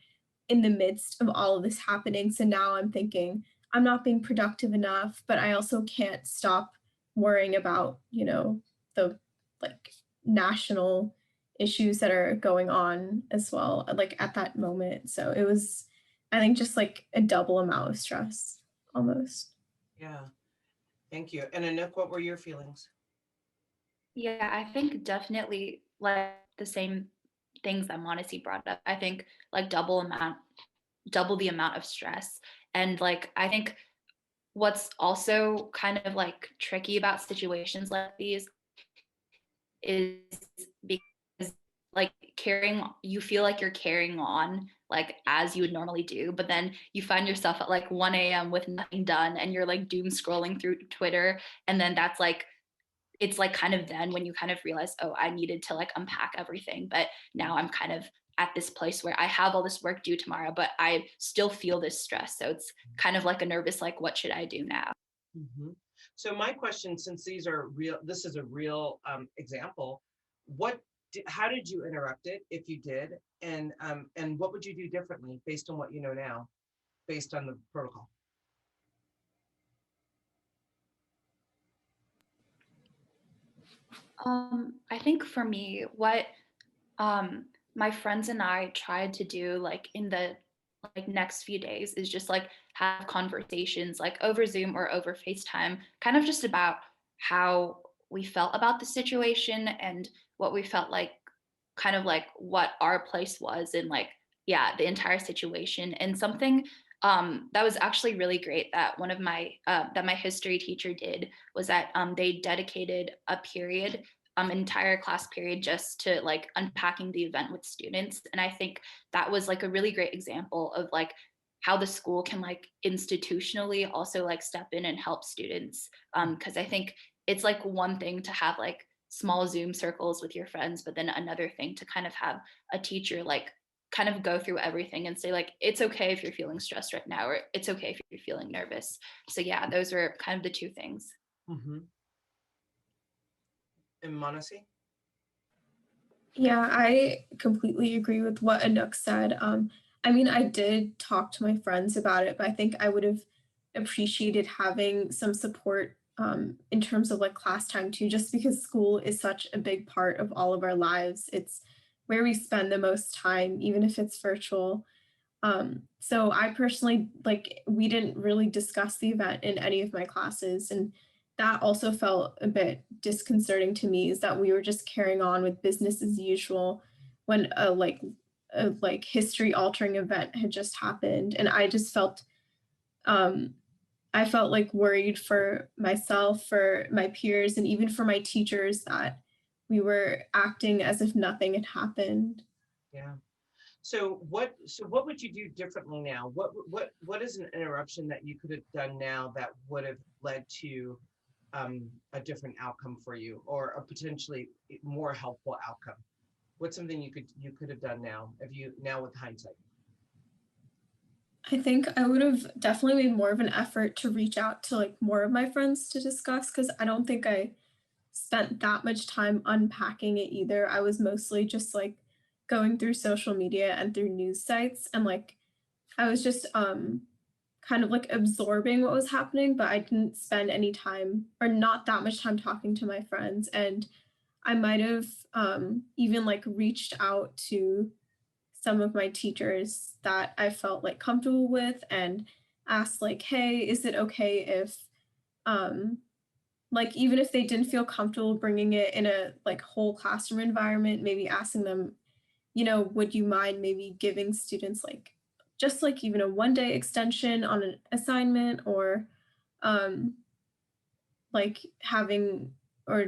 in the midst of all of this happening. So now I'm thinking I'm not being productive enough, but I also can't stop worrying about, you know, the like national issues that are going on as well, like at that moment. So it was, I think, just like a double amount of stress almost. Yeah, thank you. And Anouk, what were your feelings? Yeah, I think definitely like the same things that Monacy brought up. I think like double the amount of stress. And like I think what's also kind of like tricky about situations like these is because like you feel like you're carrying on like as you would normally do, but then you find yourself at like 1 a.m. with nothing done and you're like doom scrolling through Twitter. And then that's like, it's like kind of then when you kind of realize, oh, I needed to like unpack everything. But now I'm kind of at this place where I have all this work due tomorrow, but I still feel this stress. So it's kind of like a nervous, like, what should I do now? So my question, since this is a real example, how did you interrupt it if you did, and what would you do differently based on what you know now, based on the protocol? I think for me, what my friends and I tried to do like in the like next few days is just like have conversations like over Zoom or over FaceTime, kind of just about how we felt about the situation and what we felt like, kind of like what our place was in like, yeah, the entire situation. And something that was actually really great that one of my that my history teacher did was that they dedicated a period, entire class period just to like unpacking the event with students. And I think that was like a really great example of like how the school can like institutionally also like step in and help students. Because I think it's like one thing to have like small Zoom circles with your friends, but then another thing to kind of have a teacher like kind of go through everything and say like, it's okay if you're feeling stressed right now, or it's okay if you're feeling nervous. So yeah, those were kind of the two things. And Manasi? Yeah, I completely agree with what Anouk said. I mean, I did talk to my friends about it, but I think I would have appreciated having some support in terms of like class time too, just because school is such a big part of all of our lives. It's where we spend the most time, even if it's virtual. So I personally, like, we didn't really discuss the event in any of my classes. And that also felt a bit disconcerting to me, is that we were just carrying on with business as usual when a history altering event had just happened. And I just felt, I felt like worried for myself, for my peers, and even for my teachers that we were acting as if nothing had happened. Yeah. So what would you do differently now? What is an interruption that you could have done now that would have led to a different outcome for you, or a potentially more helpful outcome? What's something you could have done now, if you now with hindsight? I think I would have definitely made more of an effort to reach out to like more of my friends to discuss, because I don't think I spent that much time unpacking it either. I was mostly just like going through social media and through news sites, and like I was just kind of like absorbing what was happening, but I didn't spend any time or not that much time talking to my friends. And I might have even like reached out to some of my teachers that I felt like comfortable with and asked like, hey, is it okay if um like even if they didn't feel comfortable bringing it in a like whole classroom environment, maybe asking them, would you mind maybe giving students like just like even a 1 day extension on an assignment, or um like or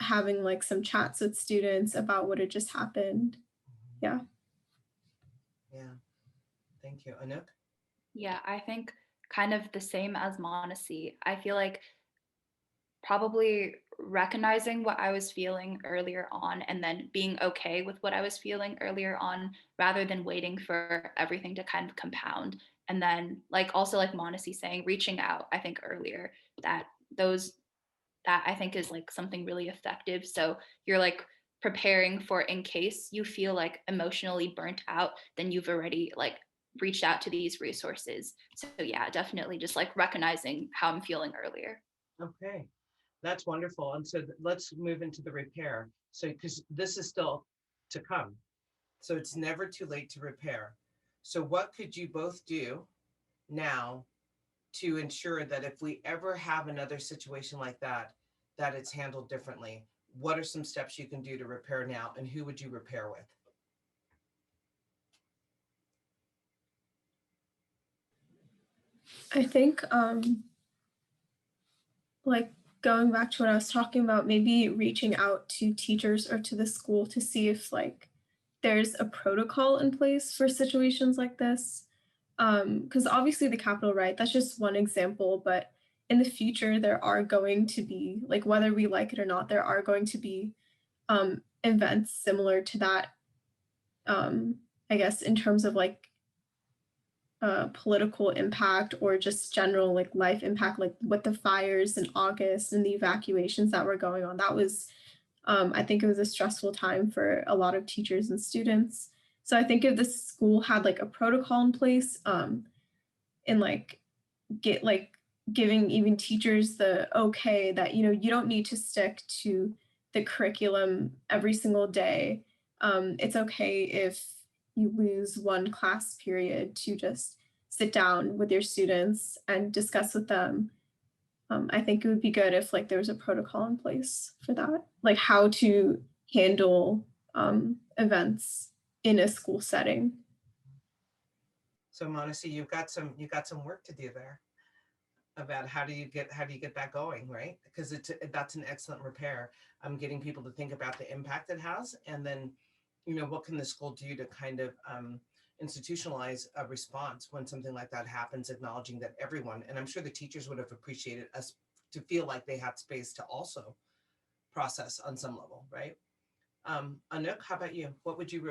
having like some chats with students about what had just happened. Yeah. Yeah. Thank you. Anouk? Yeah, I think kind of the same as Monacy. I feel like probably recognizing what I was feeling earlier on and then being okay with what I was feeling earlier on rather than waiting for everything to kind of compound. And then like also like Monacy saying, reaching out, I think earlier that those that I think is like something really effective. So you're like preparing for in case you feel like emotionally burnt out, then you've already like reached out to these resources. So yeah, definitely just like recognizing how I'm feeling earlier. Okay. That's wonderful. And so let's move into the repair. So, because this is still to come. So it's never too late to repair. So what could you both do now to ensure that if we ever have another situation like that, that it's handled differently? What are some steps you can do to repair now, and who would you repair with? I think like going back to what I was talking about, maybe reaching out to teachers or to the school to see if like there's a protocol in place for situations like this. Because obviously the Capitol right, that's just one example, but in the future there are going to be like whether we like it or not, there are going to be events similar to that. I guess in terms of like political impact or just general like life impact, like with the fires in August and the evacuations that were going on. That was, I think it was a stressful time for a lot of teachers and students. So I think if the school had like a protocol in place, and like get like giving even teachers the okay that you don't need to stick to the curriculum every single day. It's okay if you lose one class period to just sit down with your students and discuss with them. I think it would be good if like there was a protocol in place for that, like how to handle events in a school setting. So Monacy, you've got some work to do there about how do you get that going, right? Because that's an excellent repair. I'm getting people to think about the impact it has, and then what can the school do to kind of institutionalize a response when something like that happens, acknowledging that everyone, and I'm sure the teachers would have appreciated us to feel like they had space to also process on some level, right? Anouk, how about you?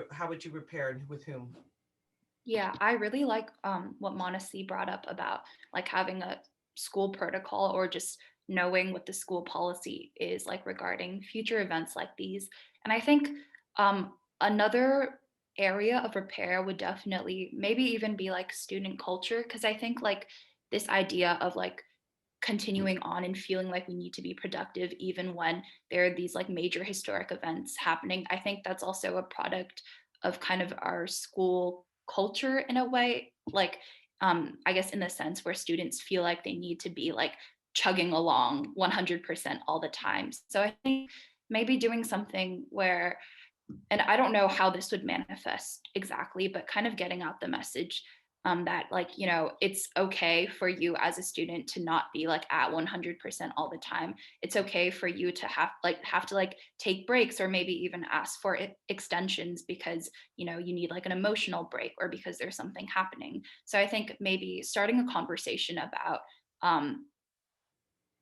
How would you repair, and with whom? Yeah, I really like what Monacy brought up about like having a school protocol or just knowing what the school policy is like regarding future events like these. And I think another area of repair would definitely maybe even be like student culture, because I think like this idea of like continuing on and feeling like we need to be productive even when there are these like major historic events happening. I think that's also a product of kind of our school culture in a way, like I guess in the sense where students feel like they need to be like chugging along 100% all the time. So I think maybe doing something where, and I don't know how this would manifest exactly, but kind of getting out the message that like, you know, it's okay for you as a student to not be like at 100% all the time. It's okay for you to have to like take breaks, or maybe even ask for extensions because, you know, you need like an emotional break or because there's something happening. So I think maybe starting a conversation about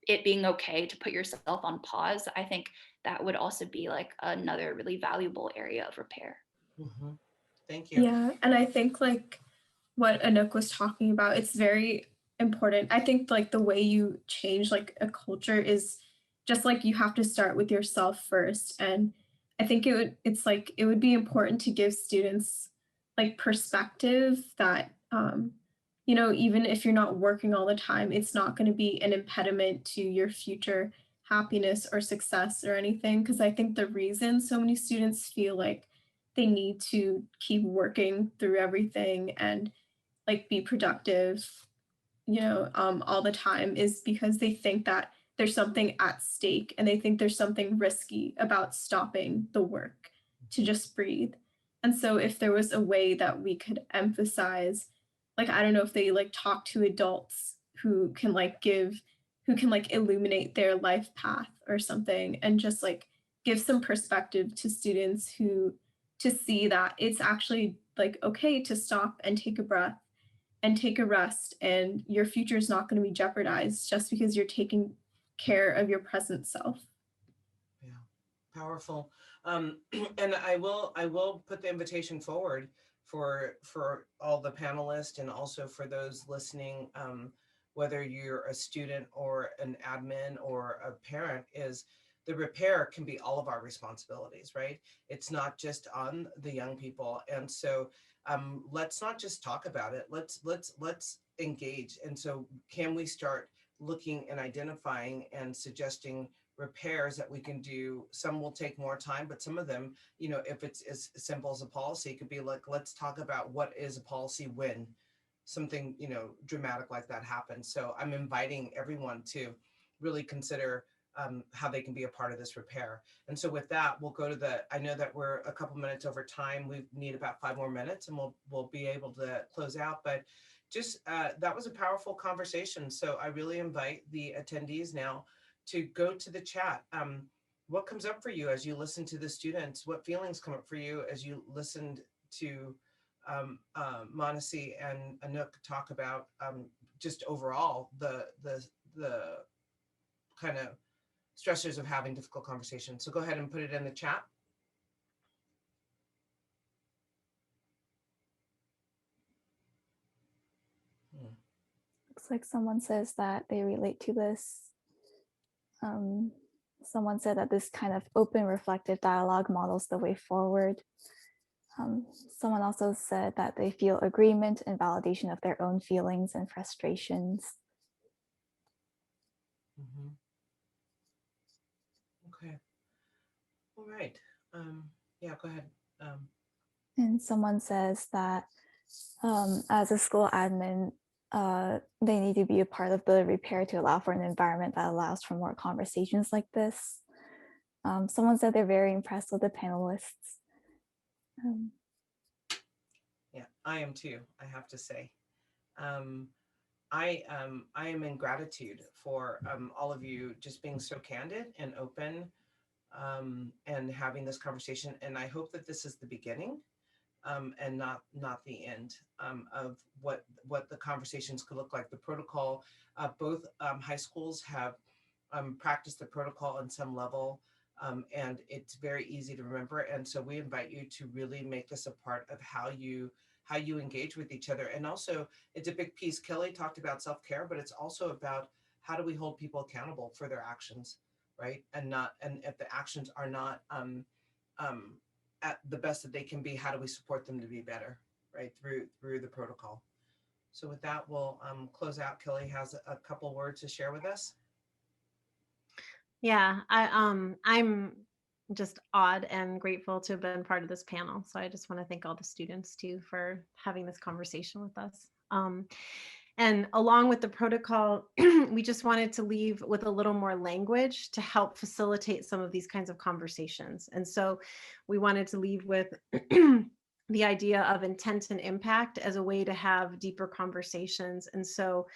it being okay to put yourself on pause, I think that would also be like another really valuable area of repair. Mhm. Thank you. Yeah, and I think like what Anouk was talking about, it's very important. I think like the way you change like a culture is just like you have to start with yourself first. And I think it's like it would be important to give students like perspective that you know, even if you're not working all the time, it's not going to be an impediment to your future happiness or success or anything. Because I think the reason so many students feel like they need to keep working through everything and like be productive, you know, all the time is because they think that there's something at stake and they think there's something risky about stopping the work to just breathe. And so if there was a way that we could emphasize, like, I don't know if they like talk to adults who can like who can like illuminate their life path or something and just like give some perspective to students who to see that it's actually like okay to stop and take a breath and take a rest, and your future is not going to be jeopardized just because you're taking care of your present self. Yeah, powerful. And I will put the invitation forward for all the panelists and also for those listening, whether you're a student or an admin or a parent, is the repair can be all of our responsibilities, right? It's not just on the young people. And so let's not just talk about it. Let's engage. And so can we start looking and identifying and suggesting repairs that we can do? Some will take more time, but some of them, you know, if it's as simple as a policy, it could be like, let's talk about what is a policy when something, you know, dramatic like that happens. So I'm inviting everyone to really consider how they can be a part of this repair. And so with that, we'll go to I know that we're a couple minutes over time. We need about 5 more minutes and we'll be able to close out. But just that was a powerful conversation. So I really invite the attendees now to go to the chat. What comes up for you as you listen to the students? What feelings come up for you as you listened to Manasi and Anouk talk about just overall the kind of stressors of having difficult conversations? So go ahead and put it in the chat. Looks like someone says that they relate to this. Someone said that this kind of open, reflective dialogue models the way forward. Someone also said that they feel agreement and validation of their own feelings and frustrations. Mm-hmm. Okay. All right. Yeah, go ahead. And someone says that as a school admin, they need to be a part of the repair to allow for an environment that allows for more conversations like this. Someone said they're very impressed with the panelists. Yeah, I am too, I have to say. I am in gratitude for all of you just being so candid and open and having this conversation. And I hope that this is the beginning and not the end of what the conversations could look like. The protocol, both high schools have practiced the protocol on some level, and it's very easy to remember. And so we invite you to really make this a part of how you engage with each other. And also, it's a big piece. Kelly talked about self-care, but it's also about how do we hold people accountable for their actions, right? And if the actions are not at the best that they can be, how do we support them to be better, right? Through the protocol. So with that, we'll close out. Kelly has a couple words to share with us. Yeah, I'm just awed and grateful to have been part of this panel. So I just want to thank all the students too for having this conversation with us. And along with the protocol, we just wanted to leave with a little more language to help facilitate some of these kinds of conversations. And so we wanted to leave with the idea of intent and impact as a way to have deeper conversations. And so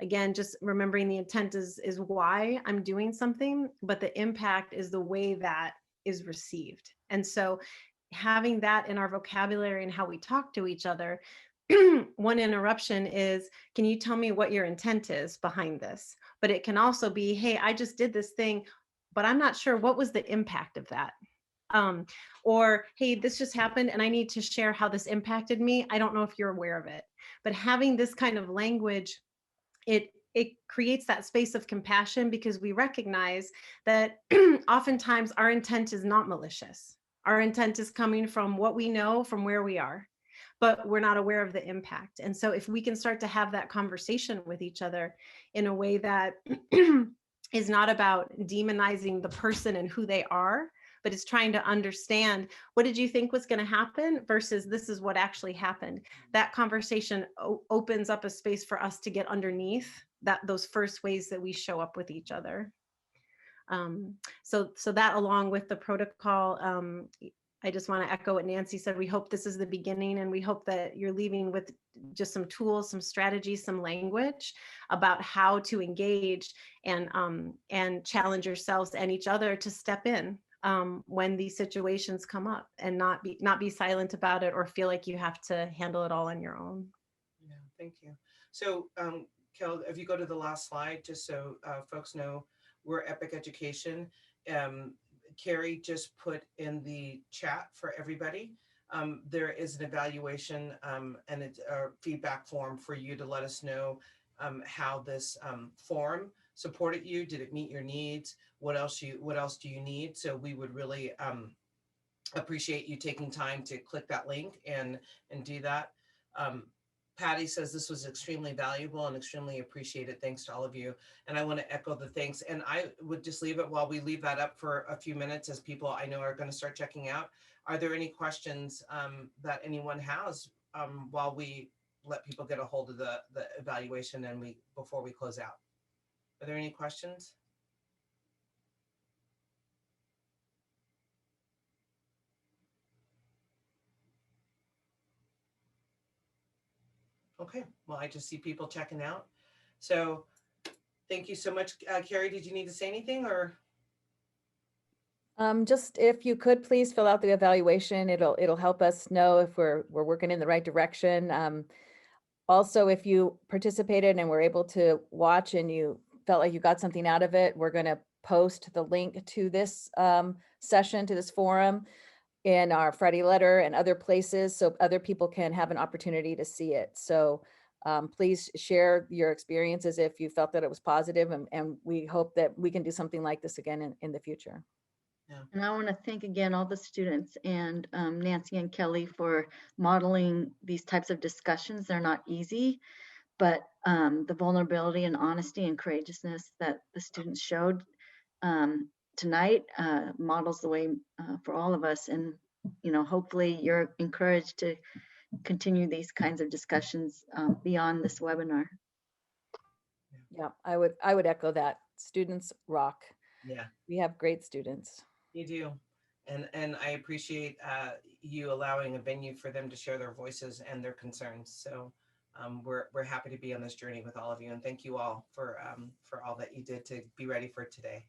again, just remembering the intent is why I'm doing something, but the impact is the way that is received. And so having that in our vocabulary and how we talk to each other, one interruption is, can you tell me what your intent is behind this? But it can also be, hey, I just did this thing, but I'm not sure what was the impact of that. Or, hey, this just happened and I need to share how this impacted me. I don't know if you're aware of it. But having this kind of language, it creates that space of compassion, because we recognize that oftentimes our intent is not malicious. Our intent is coming from what we know, from where we are, but we're not aware of the impact. And so if we can start to have that conversation with each other in a way that is not about demonizing the person and who they are, but it's trying to understand, what did you think was going to happen versus this is what actually happened. That conversation opens up a space for us to get underneath those first ways that we show up with each other. So that, along with the protocol, I just want to echo what Nancy said. We hope this is the beginning, and we hope that you're leaving with just some tools, some strategies, some language about how to engage and challenge yourselves and each other to step in when these situations come up, and not be silent about it or feel like you have to handle it all on your own. Yeah, thank you. So, Kel, if you go to the last slide, just so folks know, we're Epic Education. Carrie just put in the chat for everybody. There is an evaluation and it's a feedback form for you to let us know how this forum supported you. Did it meet your needs? What else do you need? So we would really appreciate you taking time to click that link and do that. Patty says this was extremely valuable and extremely appreciated. Thanks to all of you. And I want to echo the thanks. And I would just leave it while we leave that up for a few minutes, as people I know are going to start checking out. Are there any questions that anyone has while we let people get a hold of the evaluation and before we close out? Are there any questions? Okay, well, I just see people checking out. So thank you so much. Carrie, did you need to say anything, or? Just if you could please fill out the evaluation, it'll help us know if we're working in the right direction. Also, if you participated and were able to watch and you felt like you got something out of it, we're going to post the link to this session, to this forum, in our Friday letter and other places, so other people can have an opportunity to see it. So please share your experiences if you felt that it was positive, and we hope that we can do something like this again in the future. Yeah. And I want to thank again all the students and Nancy and Kelly for modeling these types of discussions. They're not easy, but the vulnerability and honesty and courageousness that the students showed tonight models the way for all of us. And, you know, hopefully you're encouraged to continue these kinds of discussions beyond this webinar. Yeah, I would echo that. Students rock. Yeah, we have great students. You do. And I appreciate you allowing a venue for them to share their voices and their concerns. So we're happy to be on this journey with all of you, and thank you all for all that you did to be ready for today.